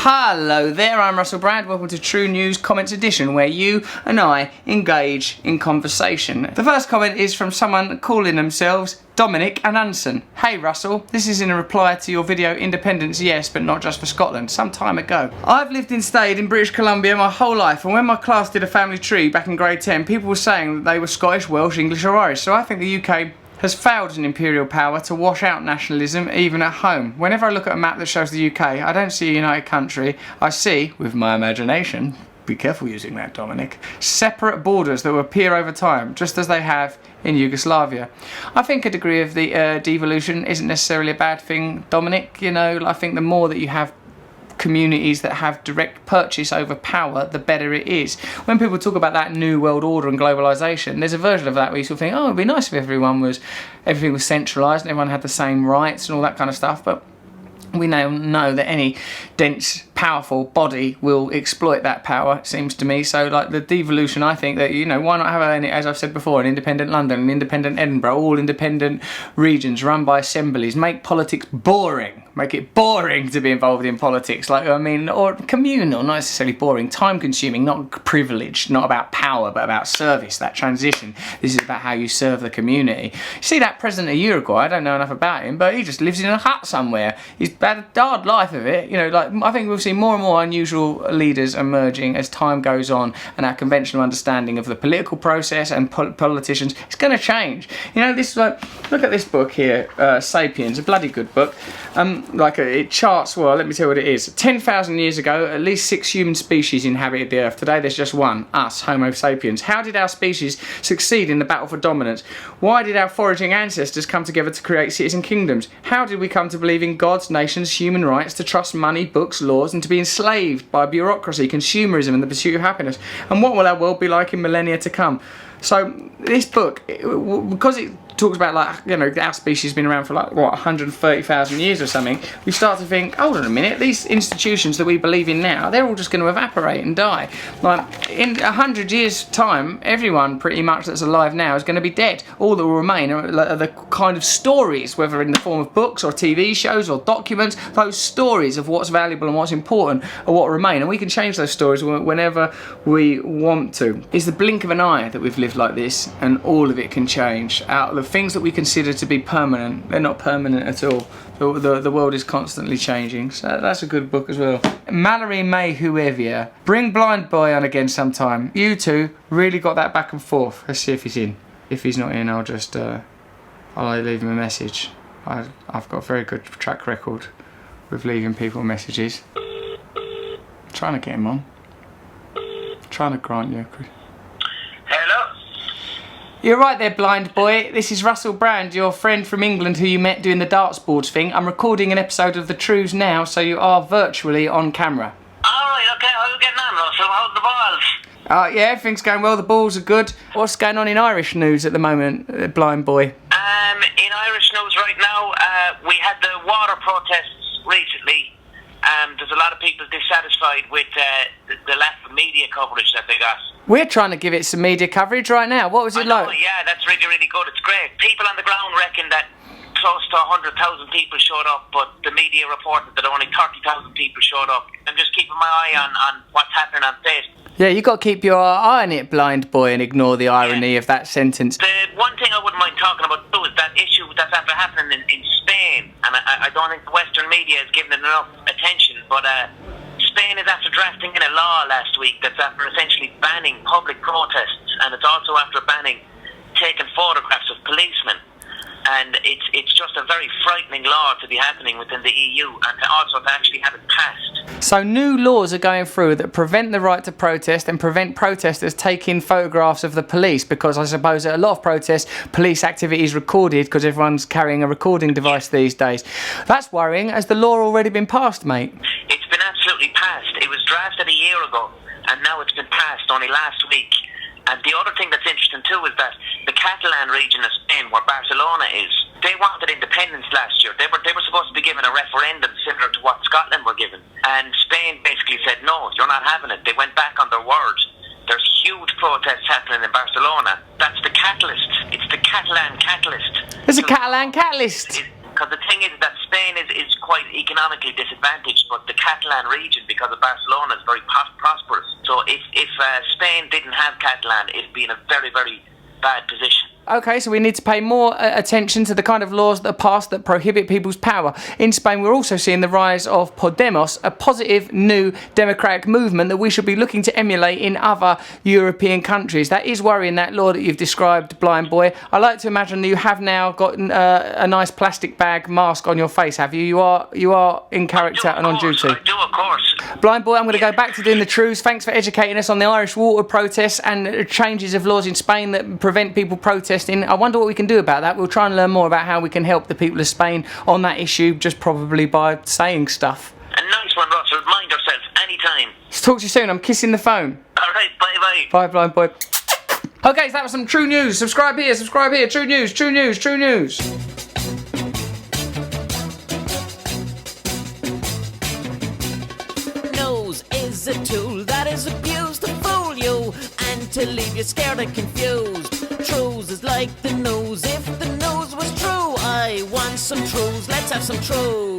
Hello there, I'm Russell Brand. Welcome to True News Comments Edition, where you and I engage in conversation. The first comment is from someone calling themselves Dominic Anunson. Hey Russell, this is in a reply to your video Independence Yes, but not just for Scotland, some time ago. I've lived and stayed in British Columbia my whole life, and when my class did a family tree back in grade 10, people were saying that they were Scottish, Welsh, English or Irish, so I think the UK has failed as an imperial power to wash out nationalism even at home. Whenever I look at a map that shows the UK, I don't see a united country. I see, with my imagination, be careful using that, Dominic, separate borders that will appear over time, just as they have in Yugoslavia. I think a degree of the devolution isn't necessarily a bad thing, Dominic. You know, I think the more that you have communities that have direct purchase over power, the better it is. When people talk about that new world order and globalisation, there's a version of that where you sort of think, oh, it'd be nice if everything was centralised and everyone had the same rights and all that kind of stuff, but we now know that any dense, powerful body will exploit that power, it seems to me. So, like, the devolution, I think that, you know, why not have, as I've said before, an independent London, an independent Edinburgh, all independent regions run by assemblies, make politics boring. Make it boring to be involved in politics, or communal, not necessarily boring, time-consuming, not privileged, not about power, but about service, that transition. This is about how you serve the community. You see that president of Uruguay, I don't know enough about him, but he just lives in a hut somewhere. He's had a hard life of it. You know, like, I think we'll see more and more unusual leaders emerging as time goes on, and our conventional understanding of the political process and politicians is going to change. You know, this is like, look at this book here, Sapiens, a bloody good book. It charts, well, let me tell you what it is. 10,000 years ago, at least 6 human species inhabited the Earth. Today, there's just one, us, Homo sapiens. How did our species succeed in the battle for dominance? Why did our foraging ancestors come together to create cities and kingdoms? How did we come to believe in gods, nations, human rights, to trust money, books, laws, and to be enslaved by bureaucracy, consumerism, and the pursuit of happiness? And what will our world be like in millennia to come? So, this book, because it talks about, like, you know, our species has been around for, like, what, 130,000 years or something, we start to think, hold on a minute, these institutions that we believe in now, they're all just going to evaporate and die. Like, in 100 years' time, everyone pretty much that's alive now is going to be dead. All that will remain are the kind of stories, whether in the form of books or TV shows or documents, those stories of what's valuable and what's important are what remain, and we can change those stories whenever we want to. It's the blink of an eye that we've lived like this, and all of it can change. Out of the things that we consider to be permanent, they're not permanent at all. The world is constantly changing, so that's a good book as well. Mallory May Whoever, bring Blind Boy on again sometime. You two really got that back and forth. Let's see if he's in. If he's not in, I'll just I'll leave him a message. I've got a very good track record with leaving people messages. Trying to get him on. Trying to grant you. Hello? You're right there, Blind Boy. This is Russell Brand, your friend from England who you met doing the darts boards thing. I'm recording an episode of the Trews now, so you are virtually on camera. Alright, okay, how are you getting on, Russell? How's the balls? Yeah, everything's going well, the balls are good. What's going on in Irish news at the moment, Blind Boy? In Irish news right now, we had the water protests recently. There's a lot of people dissatisfied with the lack of media coverage that they got. We're trying to give it some media coverage right now. What was it like? Yeah, that's really, really good. It's great. People on the ground reckon that close to 100,000 people showed up, but the media reported that only 30,000 people showed up. I'm just keeping my eye on what's happening on Facebook. Yeah, you've got to keep your eye on it, Blind Boy, and ignore the irony of that sentence. The one thing I wouldn't mind talking about too is that issue that's after happening in Spain, and I don't think the Western media has given it enough attention, but Spain is after drafting in a law last week that's after essentially banning public protests, and it's also after banning taking photographs of policemen. And it's just a very frightening law to be happening within the EU, and also to actually have it passed. So new laws are going through that prevent the right to protest and prevent protesters taking photographs of the police, because I suppose at a lot of protests, police activity is recorded because everyone's carrying a recording device these days. That's worrying. Has the law already been passed, mate? It's been absolutely passed. It was drafted a year ago, and now it's been passed only last week. And the other thing that's interesting too is that the Catalan region of Spain, where Barcelona is, they wanted independence last year. They were supposed to be given a referendum similar to what Scotland were given. And Spain basically said, no, you're not having it. They went back on their word. There's huge protests happening in Barcelona. That's the catalyst. It's the Catalan catalyst. There's a Catalan catalyst. Because the thing is that Spain is quite economically disadvantaged, but the Catalan region, because of Barcelona, is very prosperous. So if Spain didn't have Catalan, it'd be in a very, very bad position. Okay, so we need to pay more attention to the kind of laws that are passed that prohibit people's power. In Spain, we're also seeing the rise of Podemos, a positive new democratic movement that we should be looking to emulate in other European countries. That is worrying, that law that you've described, Blind Boy. I like to imagine that you have now got a nice plastic bag mask on your face, have you? You are in character and on duty. I do, of course. Blind Boy, I'm going to go back to doing the Trews. Thanks for educating us on the Irish water protests and changes of laws in Spain that prevent people protesting. I wonder what we can do about that. We'll try and learn more about how we can help the people of Spain on that issue, just probably by saying stuff. A nice one, Russell. Mind yourself anytime. Talk to you soon. I'm kissing the phone. All right, bye-bye. Bye, Blind Boy. Okay, so that was some True News. Subscribe here, subscribe here. True News, True News, True News. Nose is a tool that is abused to fool you and to leave you scared and confused. Trews is like the nose. If the nose was true, I want some Trews. Let's have some Trews.